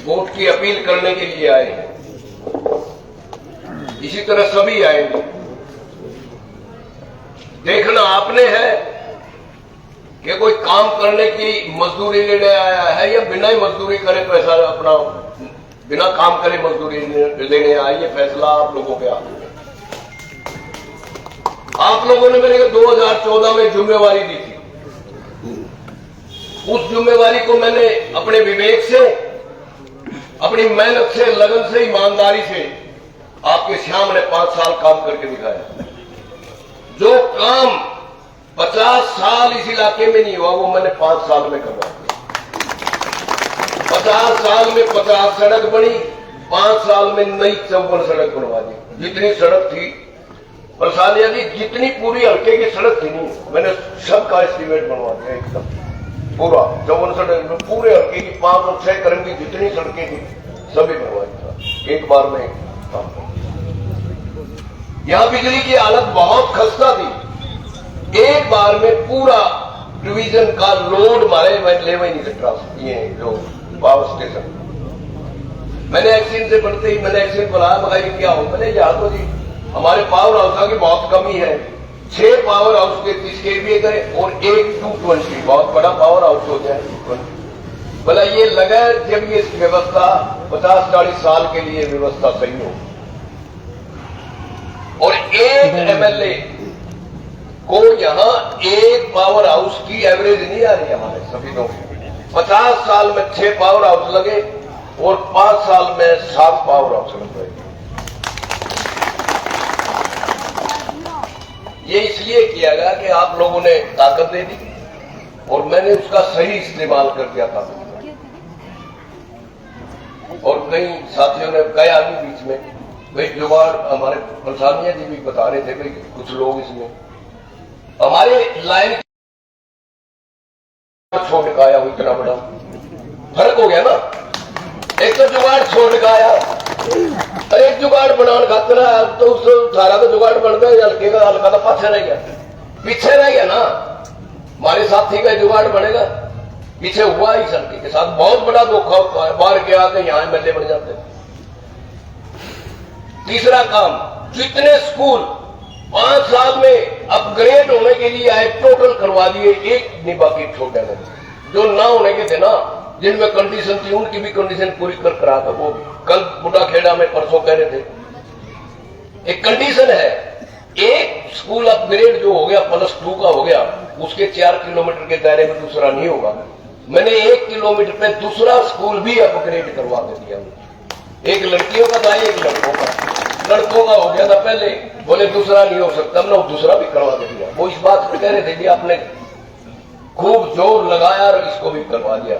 Vote की appeal करने के लिए आए हैं। इसी तरह सभी आएंगे। देखना आपने है कि कोई काम करने की मजदूरी लेने आया है या बिना ही मजदूरी करे पैसा अपना बिना काम करे मजदूरी लेने आए। ये फैसला आप लोगों के हाथ में। आप लोगों ने मेरे को 2014 में जिम्मेवारी दी थी। उस जिम्मेवारी को मैंने अपने विवेक से, अपनी मेहनत से, लगन से, ईमानदारी से आपके सामने 5 साल काम करके दिखाया। जो काम 50 साल इस इलाके में नहीं हुआ वो मैंने 5 साल में करवा दिया। 50 साल में 50 सड़क बनी, 5 साल में नई 54 सड़क बनवा दी। जितनी सड़क थी प्रसाद जी, जितनी पूरी हल्के की सड़क थी नहीं, मैंने सबका एस्टीमेट बनवा दिया एकदम पूरा। 54 सड़क पूरे हल्के की 5 और 6 क्रम की जितनी सड़कें थी सभी बनवा दिया एक बार में काम कर। यहां बिजली की हालत बहुत खस्ता थी। एक बार में पूरा डिवीजन का लोड मारे ले वही नहीं सकता। ये जो पावर स्टेशन मैंने एक्सीडेंट से बढ़ते ही मैंने एक्सीडेंट बुलाया, मगर क्या हो, मैंने यहाँ तो जी हमारे पावर हाउस की बहुत कमी है। 6 पावर हाउस के 30 kVA करें और एक 220 बहुत बड़ा पावर हाउस हो जाए। बोला ये लगा जब ये व्यवस्था 50-40 साल के लिए व्यवस्था सही हो। और एक MLA को यहां एक पावर हाउस की एवरेज नहीं आ रही हमारे सभी लोग। 50 साल में 6 पावर हाउस लगे और 5 साल में 7 पावर हाउस लग गए। ये इसलिए किया गया कि आप लोगों ने ताकत दे दी और मैंने उसका सही इस्तेमाल कर दिया था। और कई साथियों ने कहा भी बीच में भाई जुगाड़, हमारे प्रसादिया जी भी बता रहे थे भाई कुछ लोग इसमें हमारे लाइन छोड़ के आया, इतना बड़ा फर्क हो गया ना। एक तो जुगाड़ छोड़ के आया, एक जुगाड़ बनाने खातर तो उस सारा का जुगाड़ बन गया, हल्के का हल्का तो पाछे रह गया, पीछे रह गया ना। हमारे साथी का जुगाड़ बनेगा, पीछे हुआ ही हल्के के साथ बहुत बड़ा धोखा होता है। बाहर के आके यहां MLA बन जाते हैं। तीसरा काम, जितने स्कूल 5 साल में अपग्रेड होने के लिए आए टोटल करवा दिए, एक नहीं बाकी छोड़ देने। जो ना होने के थे ना, जिनमें कंडीशन थी उनकी भी कंडीशन पूरी कर करा था। वो कल बुढ़ाखेड़ा में परसों कह रहे थे एक कंडीशन है, एक स्कूल अपग्रेड जो हो गया +2 का हो गया, उसके 4 किलोमीटर के दायरे में दूसरा नहीं होगा। मैंने 1 किलोमीटर पे दूसरा स्कूल भी अपग्रेड करवा दे दिया। एक लड़कियों का था, एक लड़कों का। लड़कों का हो गया था पहले, बोले दूसरा नहीं हो सकता, हमने दूसरा भी करवा दे दिया। वो इस बात पर कह रहे थे कि आपने खूब जोर लगाया और इसको भी करवा दिया।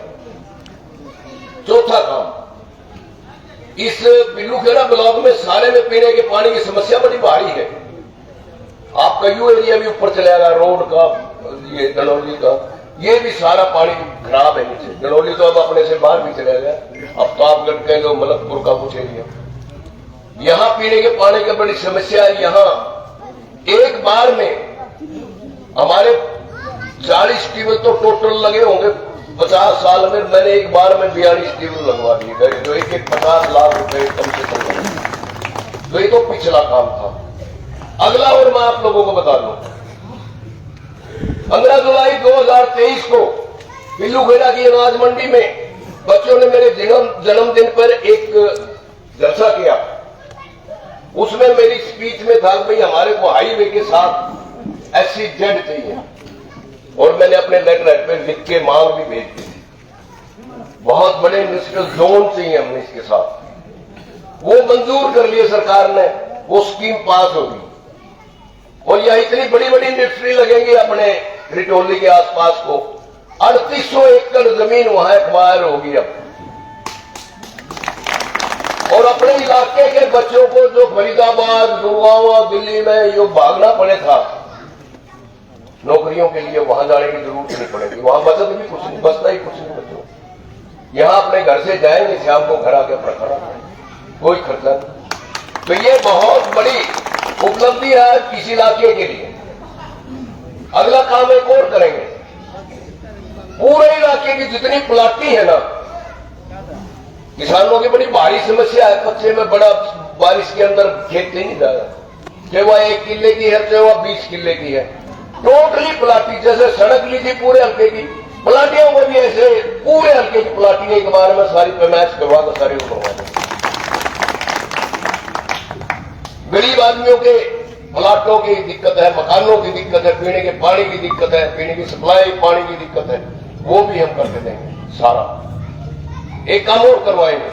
चौथा काम, इस पिल्लूखेड़ा ब्लॉक में सारे में पीने के पानी की समस्या बड़ी भारी है। आपका यू एरिया भी ऊपर चला गया, रोड का, ये गनौली का, ये भी सारा पानी खराब है नीचे। गनौली तो अब अपने से बाहर भी चला गया, अब तो आप कह लो मलकपुर का कुछ एरिया। यहां पीने के पानी की बड़ी समस्या है। यहां एक बार में हमारे 40 ट्यूबवेल तो टोटल लगे होंगे 50 साल में। मैंने एक बार में 42 ट्यूबवेल लगवा दिए गए, जो एक 50 लाख रुपए कम से कम। तो ये तो पिछला काम था। अगला और मैं आप लोगों को बता दूं, 15 जुलाई 2023 को पिल्लूखेड़ा की अनाज मंडी में बच्चों ने मेरे जन्मदिन पर एक जलसा किया। उसमें मेरी स्पीच में था भाई हमारे को हाईवे के साथ SEZ चाहिए, और मैंने अपने लेटर पे लिख के मांग भी भेज दी। बहुत बड़े इंडस्ट्रियल जोन चाहिए हमने इसके साथ। वो मंजूर कर लिए सरकार ने, वो स्कीम पास होगी और यह इतनी बड़ी बड़ी इंडस्ट्री लगेंगी अपने रिटोली के आसपास को। 3800 एकड़ जमीन वहां एक्वायर होगी अब। और अपने इलाके के बच्चों को जो फरीदाबाद, गुड़गांव, दिल्ली में जो भागना पड़े था नौकरियों के लिए, वहां जाने की जरूरत नहीं पड़ेगी। वहां बचत भी कुछ नहीं, बचता ही कुछ नहीं बच्चों। यहां अपने घर से जाएंगे, शाम को घर आके अपना खड़ा करेंगे, कोई खर्चा नहीं। तो ये बहुत बड़ी उपलब्धि है किस इलाके के लिए। अगला काम एक और करेंगे, पूरे इलाके की जितनी प्लाटी है ना, किसानों की बड़ी भारी समस्या है, कच्चे में बड़ा बारिश के अंदर खेत नहीं जाएगा, चाहे वह 1 किले की है चाहे वह 20 किले की है, टोटली प्लाटी। जैसे सड़क ली थी पूरे हल्के की, प्लाटियों को भी ऐसे पूरे हल्के की प्लाटी के बारे में सारी पैमाइश करवा कर सारी करवा दें। गरीब आदमियों के प्लाटों की दिक्कत है, मकानों की दिक्कत है, पीने के पानी की दिक्कत है, पीने की सप्लाई पानी की दिक्कत है, वो भी हम करके देंगे सारा। एक काम और करवाएंगे,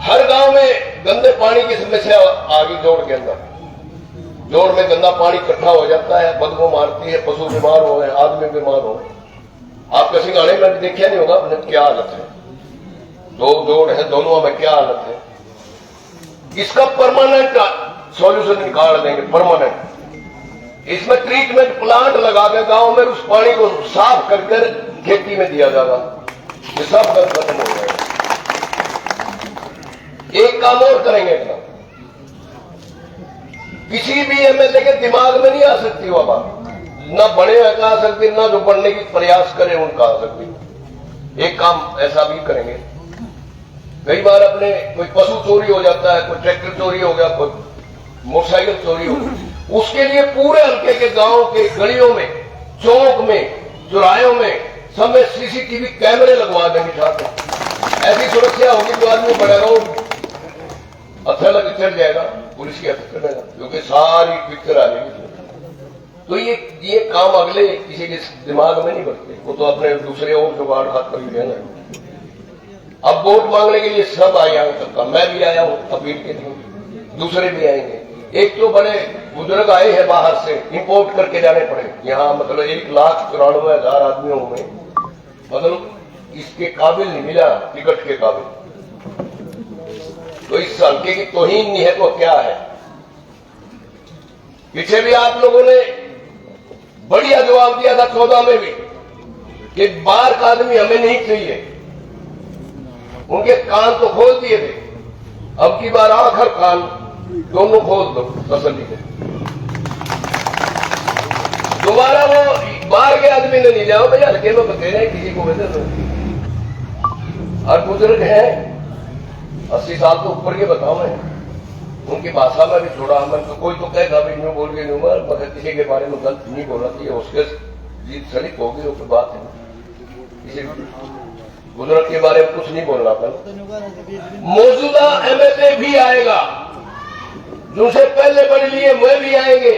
हर गांव में गंदे पानी की समस्या आ गई। जोड़ के अंदर, जोड़ में गंदा पानी इकट्ठा हो जाता है, बदबू मारती है, पशु बीमार हो गए, आदमी बीमार हो। आपका सिंघाड़े में देखा नहीं होगा अपने क्या हालत है, 2 जोड़ है, दोनों में क्या हालत है। इसका परमानेंट सॉल्यूशन निकाल देंगे, परमानेंट। इसमें ट्रीटमेंट प्लांट लगा के गांव में उस पानी को साफ कर खेती में दिया जाएगा, ये सब खत्म हो जाएगा। एक काम और करेंगे, किसी भी एमएलए के दिमाग में नहीं आ सकती वो बात, ना बड़े हैं कहा सकती, ना जो बनने की प्रयास करें उनका आ सकती। एक काम ऐसा भी करेंगे, कई बार अपने कोई पशु चोरी हो जाता है, कोई ट्रैक्टर चोरी हो गया, कोई मोटरसाइकिल चोरी हो गई, उसके लिए पूरे हल्के के गांव के गलियों में, चौक में, चौराहों में सब में सीसीटीवी कैमरे लगवा देंगे साथ। ऐसी सुरक्षा होगी तो आदमी बढ़ेगा, अच्छा लग चढ़ जाएगा, पुलिस की हथकड़ करेगा, क्योंकि सारी पिक्चर आ जाएगी। तो ये काम अगले किसी के दिमाग में नहीं बढ़ते, वो तो अपने दूसरे और जुगाड़ हाथ कर ही लेना। अब वोट मांगने के लिए सब आए यहाँ तक का, मैं भी आया हूं अपील के लिए, दूसरे भी आएंगे। एक तो बड़े बुजुर्ग आए हैं बाहर से, इंपोर्ट करके जाने पड़े यहाँ, मतलब 1,94,000 आदमियों में, मतलब इसके काबिल नहीं मिला, टिकट के काबिल। तो इस हल्के की तौहीन नहीं है तो क्या है। पीछे भी आप लोगों ने बढ़िया जवाब दिया था 14 में भी कि बाहर का आदमी हमें नहीं चाहिए, उनके कान तो खोल दिए थे, अब की बार आखिर कान दोनों खोल दो तसल्ली से। दोबारा वो बाहर के आदमी ने नहीं जाओ भैया, हल्के में बते रहे किसी को वजह नहीं। और बुजुर्ग हैं 80 साल तो ऊपर के बताओ, मैं उनकी भाषा में भी थोड़ा मन तो कोई तो कहता भी यूं बोल के मगर किसी के बारे में गलत नहीं बोलना चाहिए, उसके जीत सलिप होगी वो तो बात है। किसी बुजुर्ग के बारे में कुछ नहीं बोलना था। मौजूदा एमएलए भी आएगा, दूसरे पहले बढ़ लिए वो भी आएंगे,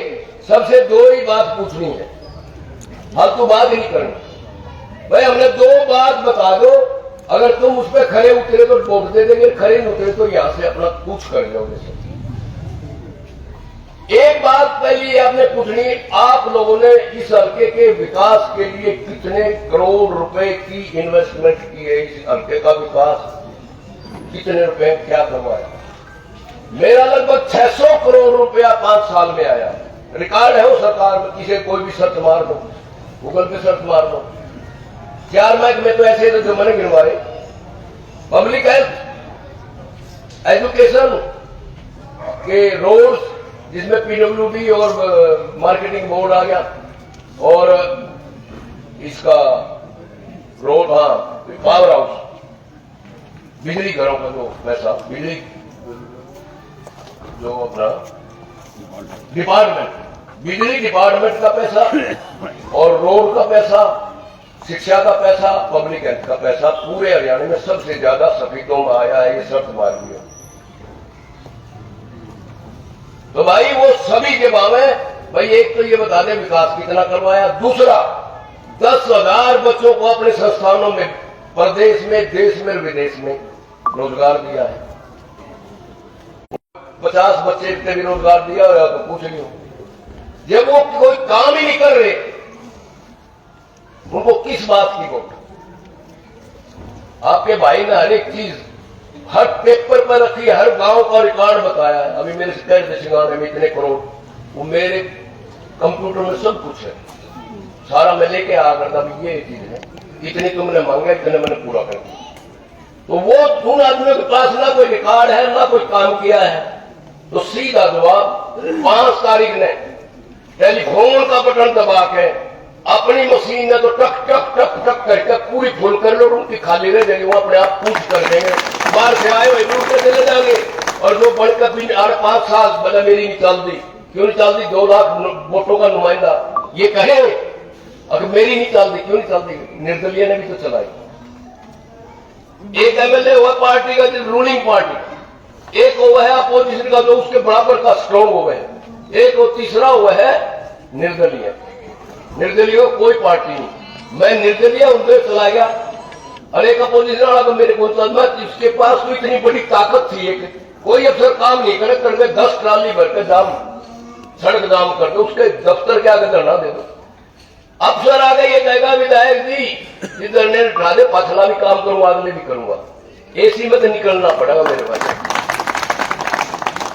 सबसे 2 ही बात पूछनी है, हर तो बात ही नहीं करनी। भाई हमने 2 बात बता दो, अगर तुम उस पर खड़े उतरे तो वोट दे देंगे, खड़े नहीं उतरे तो यहां से अपना कुछ कर जाओगे। एक बात पहली आपने पूछनी, आप लोगों ने इस हल्के के विकास के लिए कितने करोड़ रुपए की इन्वेस्टमेंट की है, इस हल्के का विकास कितने रुपए क्या करवाया। मेरा लगभग 600 करोड़ रुपया 5 साल में आया, रिकॉर्ड है वो सरकार में, किसी कोई भी सर्च मार दो, गूगल पे सर्च मार दो। 4 महकमे तो ऐसे थे जो मैंने गिनवाए, पब्लिक हेल्थ, एजुकेशन के, रोड्स जिसमें पीडब्ल्यूडी और मार्केटिंग बोर्ड आ गया, और इसका रोड, हाँ पावर हाउस, बिजली घरों का जो पैसा, बिजली जो अपना डिपार्टमेंट, बिजली डिपार्टमेंट का पैसा और रोड का पैसा, शिक्षा का पैसा, पब्लिक हेल्थ का पैसा पूरे हरियाणा में सबसे ज्यादा सफीदों में आया है, ये शर्त मार दिया। तो भाई वो सभी के बारे भाई एक तो ये बता दें विकास कितना करवाया, दूसरा 10,000 बच्चों को अपने संस्थानों में प्रदेश में, देश में, विदेश में रोजगार दिया है। 50 बच्चे इतने भी रोजगार दिया हो तो पूछ लियो। जब वो कोई काम ही नहीं कर रहे, उनको किस बात की वोट। आपके भाई ने हर एक चीज हर पेपर पर रखी है, हर गांव का रिकॉर्ड बताया है। अभी मेरे सिंगाड़े में इतने करोड़, वो मेरे कंप्यूटर में सब कुछ है, सारा मैं लेके आ करता भी ये चीज है, इतनी तुमने मांगा, इतने मैंने पूरा कर दिया। तो वो उन आदमियों के पास ना कोई रिकॉर्ड है, ना कोई काम किया है। तो सीधा जवाब 5 तारीख ने टेलीफोन का बटन दबा के अपनी मशीन ने तो टक टक टक टक करके पूरी फुल कर लो, उनकी खाली रह जाएगी, वो अपने आप पूछ कर देंगे। बाहर से आए हुए दूर से चले जाएंगे। और जो बढ़कर भी 5 साल बोला मेरी नहीं चलती, क्यों नहीं चलती? 2 लाख वोटों का नुमाइंदा ये कहे अगर मेरी नहीं चलती, क्यों नहीं चलती? निर्दलीय ने भी तो चलाई। एक एमएलए हुआ पार्टी का, रूलिंग पार्टी, एक हुआ है अपोजिशन का जो उसके बराबर का स्ट्रॉन्ग हुआ है, एक और तीसरा हुआ है निर्दलीय। निर्दलीय को कोई पार्टी नहीं, मैं निर्दलीय उनसे चला गया। और एक अपोजिशन वाला तो मेरे को इसके पास तो इतनी बड़ी ताकत थी, एक कोई अफसर काम नहीं करे, करके 10 ट्राली भर के दाम सड़क दाम कर दो, उसके दफ्तर के आगे धरना दे दो। अफसर आगे ये कहेगा विधायक जी जिधर ने उठा दे, पछला भी काम करूंगा, अगले भी करूंगा। एसी में तो निकलना पड़ेगा मेरे पास।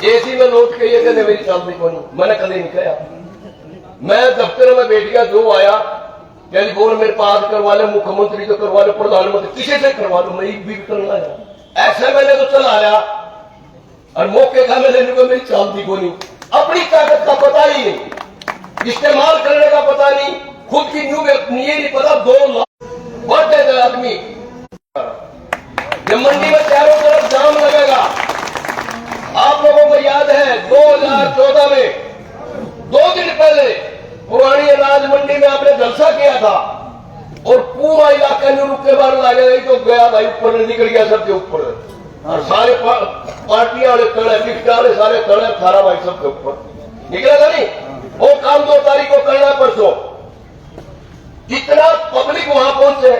एसी में लौट के ये कहते मेरी चलती को नहीं, मैंने कभी नहीं कहा। मैं दफ्तर में बैठ गया, जो आया टेलीफोन मेरे पास करवा ले, मुख्यमंत्री तो करवा ले, प्रधानमंत्री किसी से करवा लो, मैं एक भी करना है। ऐसे मैंने तो चला आया और मौके का मैंने मेरी चलती को नहीं, अपनी ताकत का पता ही नहीं, इस्तेमाल करने का पता नहीं, खुद की न्यू ये नहीं पता। 2 लाख बढ़ते गए आदमी, जब मंडी में चारों तरफ जाम लगेगा। आप लोगों को याद है 2014 में 2 दिन पहले पुरानी अनाज मंडी में आपने जलसा किया था और पूरा इलाका नहीं रुक के बाहर लगे, तो गया भाई ऊपर निकल गया सबके ऊपर। और सारे पार्टियां वाले तड़े, लिफ्ट वाले सारे तड़े, थारा भाई सबके ऊपर निकलेगा नहीं। वो काम 2 तारीख को करना परसों। इतना पब्लिक वहां पहुंचे,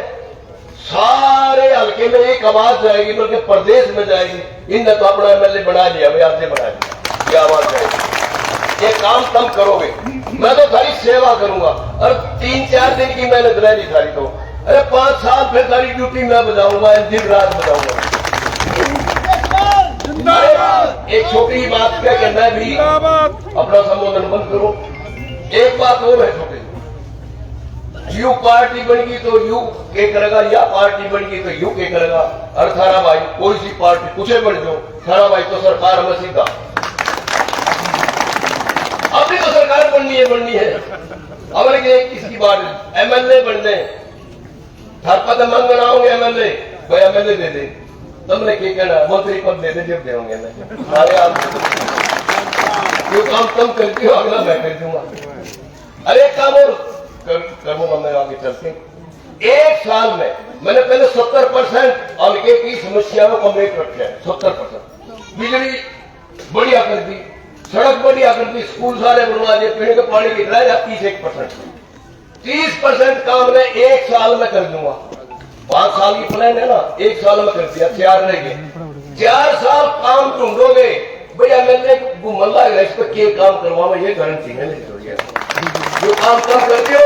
सारे हल्के में एक आवाज जाएगी, बल्कि प्रदेश में जाएगी, इनने तो अपना एमएलए बना लिया, मैं आपसे बना लिया, ये आवाज जाएगी। ये काम तुम करोगे, मैं तो सारी सेवा करूंगा। और 3-4 दिन की मेहनत रही सारी, तो अरे 5 साल फिर सारी ड्यूटी मैं बजाऊंगा, दिन रात बजाऊंगा। एक छोटी बात कह के मैं भी अपना संबोधन बंद करूं। एक बात और है छोटी, यू पार्टी बनेगी तो यू के करेगा, या पार्टी बनेगी तो यू के करेगा। और थारा भाई कोई सी पार्टी कुछ बन जाओ, थारा भाई तो सरकार में सीधा अपनी तो सरकार बननी है। अब किसकी बात एमएलए बनने हर पद मंगना होंगे, एमएलए कोई एमएलए दे दे, तुमने क्या कहना, मंत्री पद दे दे, जब देंगे सारे आप जो काम तुम करती हो अगला मैं कर दूंगा। अरे काम और करूंगा मैं आगे चलते। 1 साल में मैंने पहले 70% हल्के की समस्याओं को मेट रखा है। 70% बिजली बढ़िया कर दी, सड़क बढ़िया कर दी, स्कूल सारे बनवा दिए, पीने के पानी की रह जाती 30% काम मैं 1 साल में कर दूंगा। 5 साल की प्लान है ना, 1 साल में कर दिया, 4 रह गए। 4 साल काम ढूंढोगे भैया, मैंने घूमला इस पर क्या काम करवाऊंगा, ये गारंटी है नहीं। जो काम कम करते हो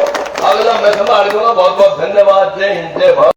अगला मैं संभाल दूंगा। बहुत बहुत धन्यवाद। जय हिंद, जय भारत।